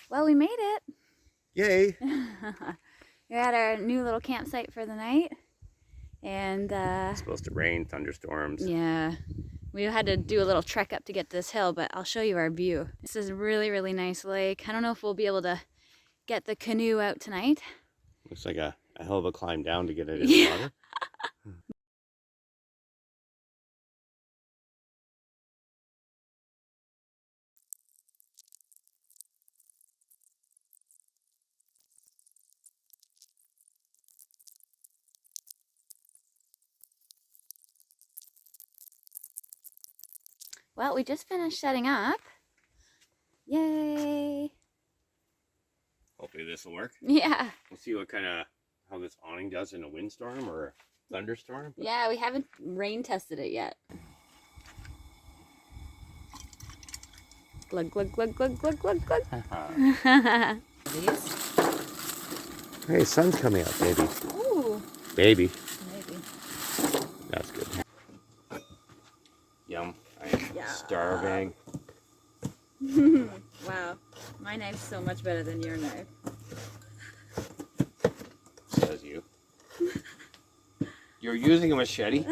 Well, we made it. Yay! We're at our new little campsite for the night. And It's supposed to rain, thunderstorms. yeah, we had to do a little trek up to get to this hill, but I'll show you our view. This is a really, really nice lake. I don't know if we'll be able to get the canoe out tonight. Looks like a hell of a climb down to get it in the water. Well, we just finished setting up. Yay! Hopefully this will work. Yeah. We'll see how this awning does in a windstorm or a thunderstorm. Yeah, we haven't rain tested it yet. Glug, glug, glug, glug, glug, glug, glug. These? Hey, sun's coming out, baby. Ooh. Baby. Maybe. That's good. Yum. I am starving. Wow. My knife's so much better than your knife. Says you. You're using a machete?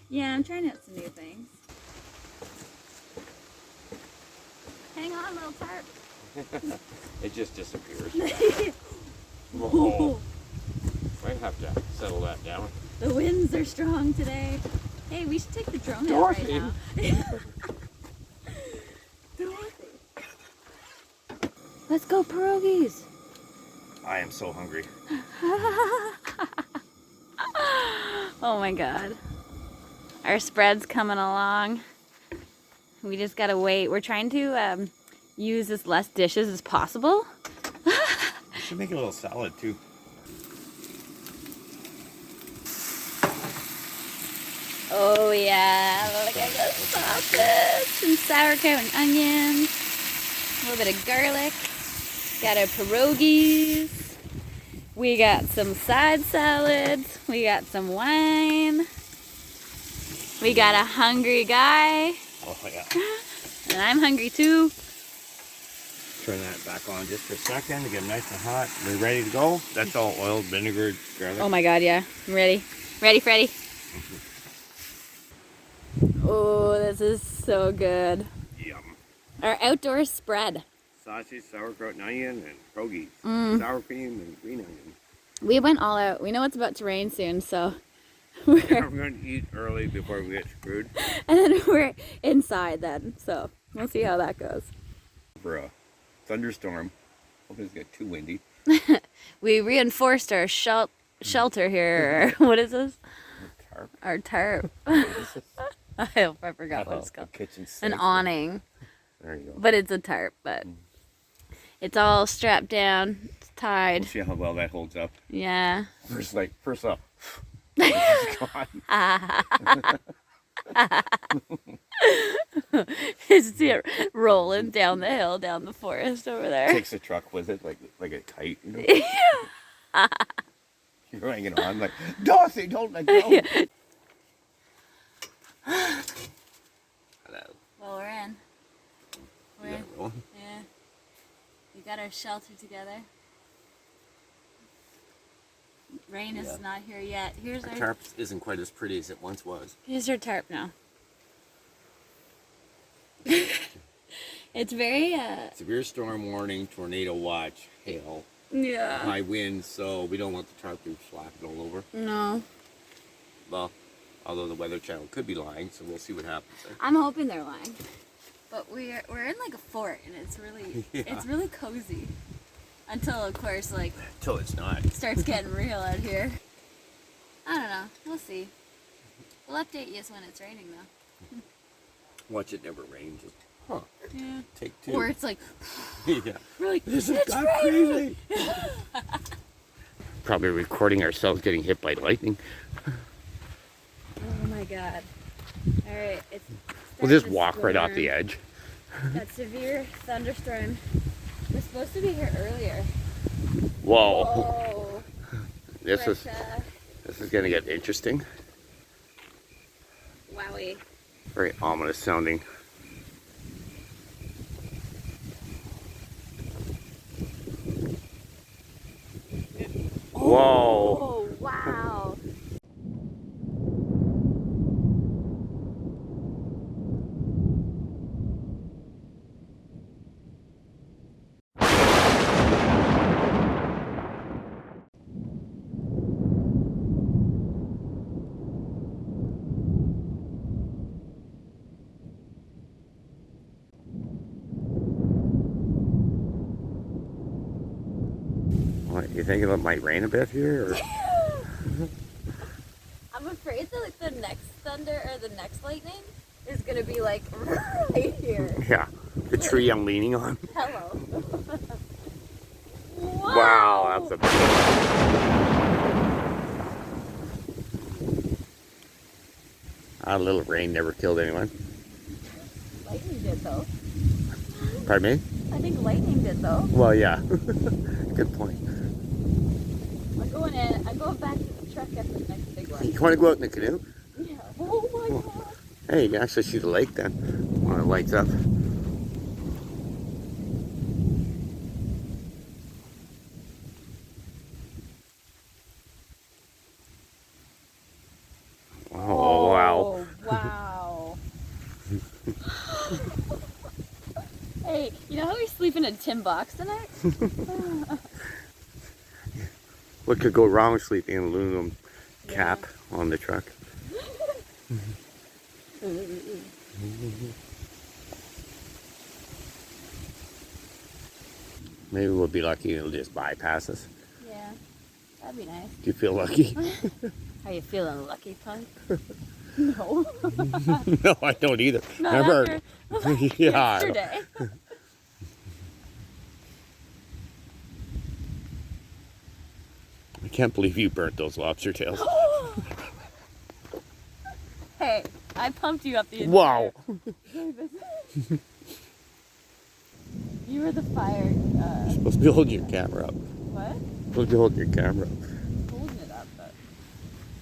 Yeah, I'm trying out some new things. Hang on, little tarp. It just disappears. Whoa. Might have to settle that down. The winds are strong today. Hey, we should take the drone out right now. Dorothy. Let's go pierogies. I am so hungry. Oh my god. Our spread's coming along. We just gotta wait. We're trying to use as less dishes as possible. We should make a little salad too. Oh yeah, look at the sausage and sauerkraut and onions. A little bit of garlic. Got our pierogies. We got some side salads. We got some wine. We got a hungry guy. Oh yeah. And I'm hungry too. Turn that back on just for a second to get it nice and hot. We're ready to go. That's all oil, vinegar, garlic. Oh my god, yeah. I'm ready. Ready, Freddy? Oh, this is so good. Yum. Our outdoor spread. Sausage, sauerkraut, and onion, and pierogies. Sour cream and green onion. We went all out. We know it's about to rain soon, so We're going to eat early before we get screwed. and then we're inside then, so we'll see how that goes. For a thunderstorm. Hope it's get too windy. We reinforced our shelter here. What is this? Tarp. Our tarp. I forgot what it's called. Kitchen An sink. awning. There you go. But it's a tarp, but it's all strapped down. It's tied. We'll see how well that holds up. Yeah. First up. It's gone. It's rolling down the hill, down the forest over there. Takes a truck with it, like a kite. You know? You're hanging on like, Dorothy, don't let go. Hello. Well, we're in. We're in. Yeah. Yeah. We got our shelter together. Rain is not here yet. Here's Our our tarp isn't quite as pretty as it once was. Here's your tarp now. It's very Severe storm warning, tornado watch, hail, yeah. high winds, so we don't want the tarp to flap it all over. No. Well, although the Weather Channel could be lying, so we'll see what happens there. I'm hoping they're lying. But we're in like a fort and it's really it's really cozy. Until of course like Until it's not. it starts getting real out here. I don't know. We'll see. We'll update you when it's raining though. Watch it never rain. Just, huh. Yeah. Take two. Or it's like Yeah. we're like, This it's has got raining. crazy. Probably recording ourselves getting hit by lightning. Oh my god. Alright, it's We'll just walk right off the edge. That severe thunderstorm. We're supposed to be here earlier. Whoa. Whoa. This But, is gonna get interesting. wowie. Very ominous sounding. You think it might rain a bit here? Or? I'm afraid that like the next thunder or the next lightning is gonna be like right here. Yeah, the tree I'm leaning on. Hello. Wow, that's a big one. A little rain never killed anyone. Lightning did though. Pardon me? I think lightning did though. Well, yeah. Good point. I'm going in. I'm going back to the truck after the next big one. You want to go out in the canoe? Yeah. Oh my god. Hey, you can actually see the lake then when it lights up. Oh, wow. Wow. Hey, you know how we sleep in a tin box tonight? What could go wrong with sleeping in an aluminum cap on the truck? Maybe we'll be lucky and it'll just bypass us. Yeah, that'd be nice. Do you feel lucky? How you feeling, lucky punk? No. No, I don't either. Not Remember? after Yeah. yesterday. I can't believe you burnt those lobster tails. Hey, I pumped you up the entire... Wow. You were the fire... Supposed to be holding your camera up. What? Supposed to be holding your camera up. Holding it up, but...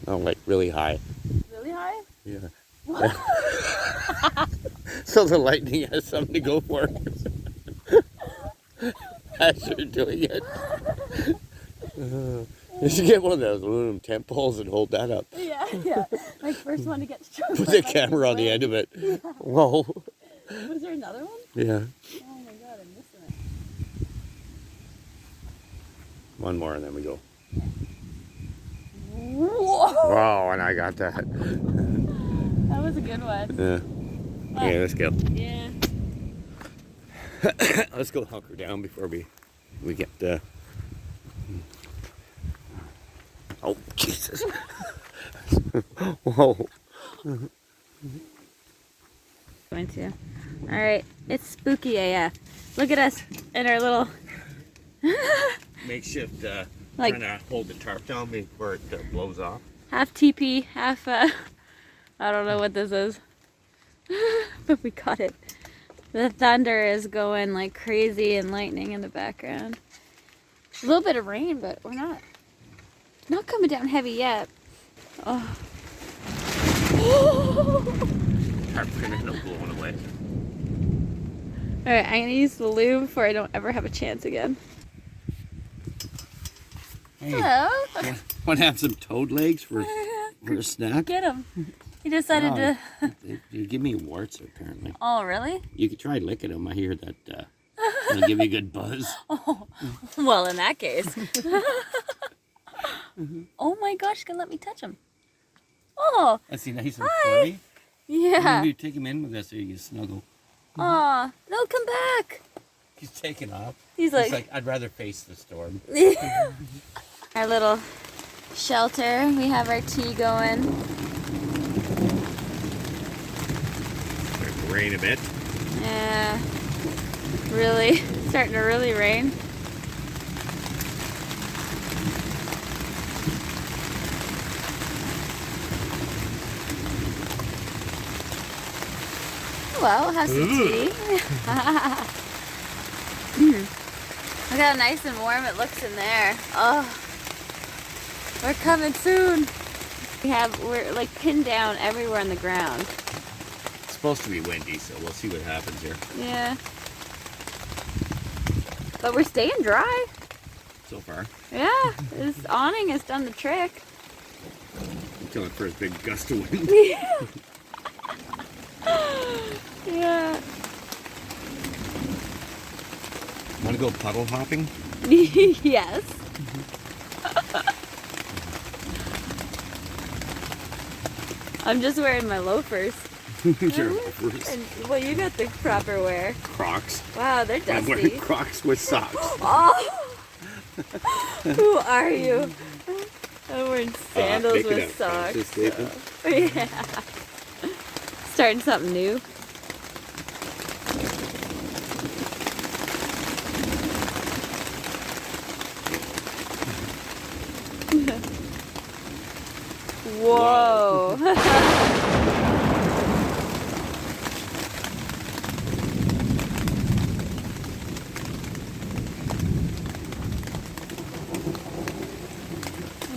No, like really high. Really high? Yeah. What? So the lightning has something to go for. As you're doing it. You should get one of those aluminum tent poles and hold that up. Yeah, yeah. Like first one to get struck. Put the camera on the end of it. Yeah. Whoa. Was there another one? Yeah. Oh my god, I'm missing it. One more and then we go. Whoa! Wow, and I got that. That was a good one. Yeah. Okay, let's go. Yeah. Let's go hunker down before we get the... Oh, Jesus. Whoa. Going to. All right, it's spooky AF. Look at us in our little Makeshift, like, trying to hold the tarp down before it blows off. half teepee, half I don't know what this is, but we caught it. The thunder is going like crazy and lightning in the background. A little bit of rain, but we're not coming down heavy yet. Oh. Tarp's gonna end up blowing away. Alright, I'm gonna use the lube before I don't ever have a chance again. Hey, Hello. want to have some toad legs for a snack? Get him. He decided to... They give me warts, apparently. Oh, really? You could try licking them. I hear that it'll give you a good buzz. Oh, well, in that case. Oh my gosh, you can let me touch him. Oh. Is he nice and Hi. furry? Yeah. Maybe take him in with us so you can snuggle. Aw, no, come back. He's taking off. He's like, I'd rather face the storm. Our little shelter. We have our tea going. Starting to rain a bit. Yeah. Really, starting to really rain. Well, we'll have some tea. Look how nice and warm it looks in there. Oh, we're coming soon. We're like pinned down everywhere on the ground. It's supposed to be windy, so we'll see what happens here. Yeah. But we're staying dry. So far. Yeah, this awning has done the trick. Until the first big gust of wind. Yeah. Yeah. Want to go puddle hopping? Yes. I'm just wearing my loafers. Your loafers. And, well, you got the proper wear. Crocs. Wow, they're I'm wearing dusty. Crocs with socks. Oh, Who are you? I'm wearing sandals with socks. Yeah. Starting something new. Whoa.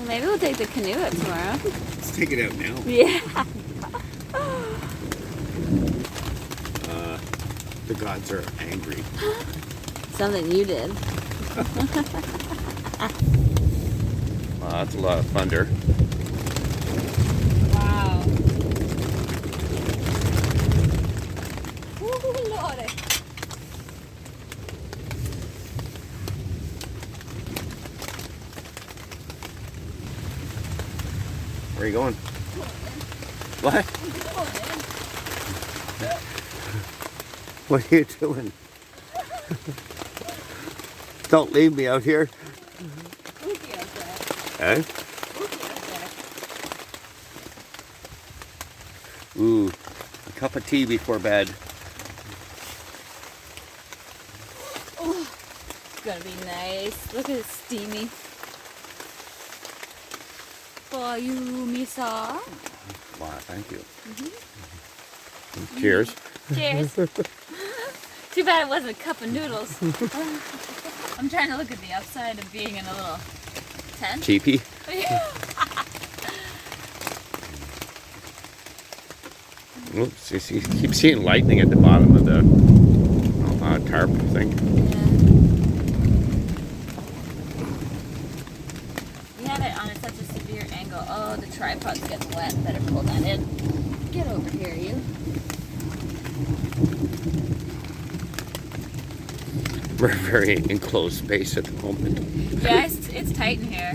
Maybe we'll take the canoe out tomorrow. Let's take it out now. Yeah. The gods are angry. Something you did. Wow, that's a lot of thunder. Wow. Ooh, Lordy. Where are you going? What? What are you doing? Don't leave me out here. Spooky out there. Eh? Spooky out there. Ooh, a cup of tea before bed. Oh, it's gonna be nice. Look at it steamy. For you, Misa. Wow, thank you. Cheers. Cheers. Too bad it wasn't a cup of noodles. I'm trying to look at the upside of being in a little tent. Cheapy. Oops, you keep seeing lightning at the bottom of the tarp thing. Yeah. We have it on such a severe angle. Oh, the tripod's getting wet. Better pull that in. Get over here, you. We're very enclosed space at the moment. Yeah, it's tight in here.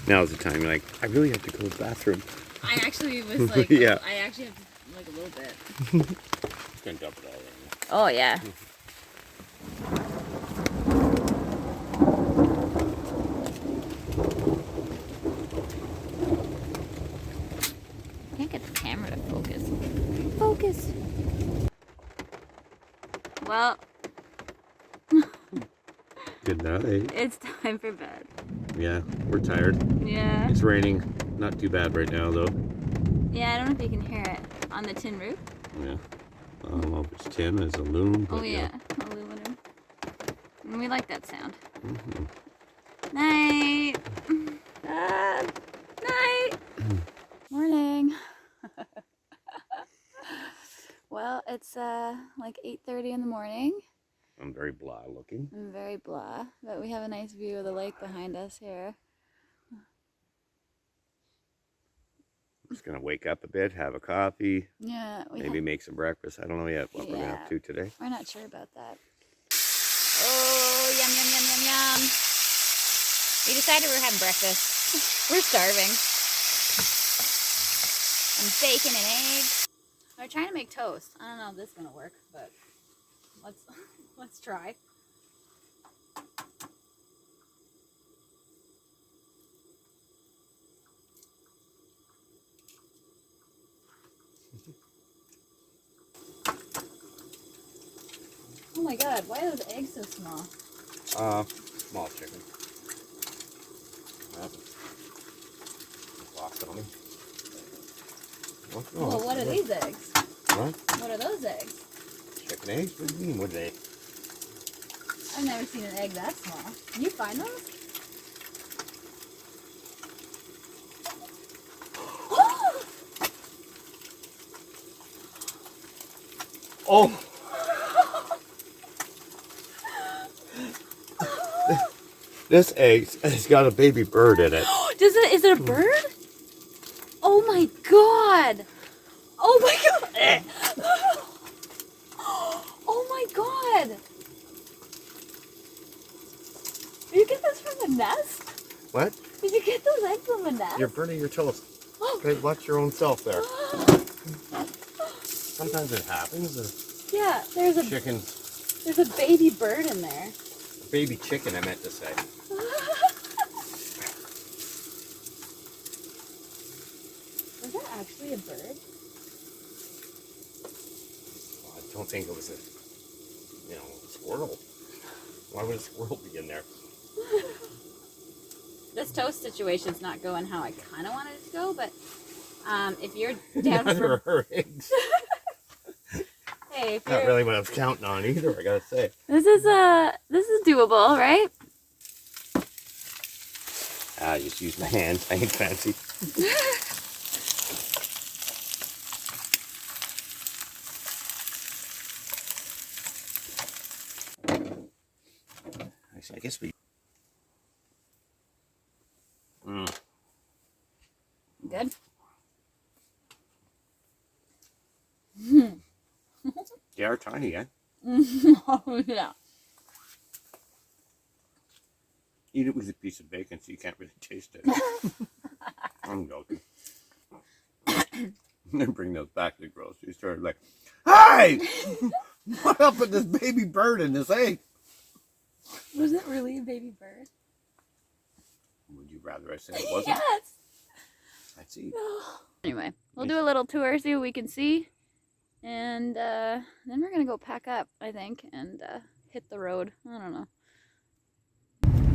Now's the time you're like, I really have to go to the bathroom. I actually was like, Yeah. I actually have to, like a little bit. Just gonna dump it all in. Oh, yeah. Can't get the camera to focus. Focus. Well, Good night. it's time for bed. Yeah, we're tired. Yeah. It's raining. Not too bad right now, though. Yeah, I don't know if you can hear it on the tin roof. Yeah. I don't know if it's tin, it's a loom. Oh, yeah. Aluminum. And we like that sound. Mm-hmm. Night. Night. Morning. Well, it's like 8:30 in the morning. I'm very blah looking. I'm very blah, but we have a nice view of the lake behind us here. Just gonna wake up a bit, have a coffee, Yeah, maybe make some breakfast. I don't know yet what we're gonna have to do today. we're not sure about that. Oh, yum, yum, yum, yum, yum. We decided we're having breakfast. We're starving. And bacon and eggs. We're trying to make toast. I don't know if this is gonna work, but let's try. Oh my god, why are those eggs so small? Small chicken. Lost on me. Well, what are these eggs? What? What are those eggs? Chicken eggs? What do you mean? What are they? I've never seen an egg that small. Can you find those? Oh! This egg has got a baby bird in it. Is it a bird? Oh my god! Oh my god! Oh my god! Did you get this from a nest? What? Did you get those eggs from a nest? You're burning your toast. Okay, watch your own self there. Sometimes it happens. Yeah, there's a Chicken, baby bird in there. baby chicken, I meant to say. Was that actually a bird? Well, I don't think it was a, squirrel. Why would a squirrel be in there? This toast situation's not going how I kind of wanted it to go, but if you're down Neither for... are her eggs. Hey, if Not you're... really what I was counting on either, I gotta say. This is doable, right? I just use my hands. I ain't fancy. Actually, I guess we... Good. They are tiny, eh? Oh, yeah. Eat it with a piece of bacon so you can't really taste it. I'm joking. And then bring those back to the grocery store like, hey! What up with this baby bird and this egg? Was it really a baby bird? Would you rather I said it wasn't? Yes. I see. Anyway, we'll do a little tour, see what we can see. And then we're going to go pack up, I think, and hit the road. I don't know.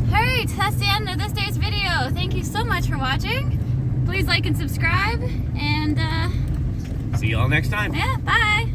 Alright, that's the end of this day's video. Thank you so much for watching. Please like and subscribe. And see y'all next time. yeah, bye.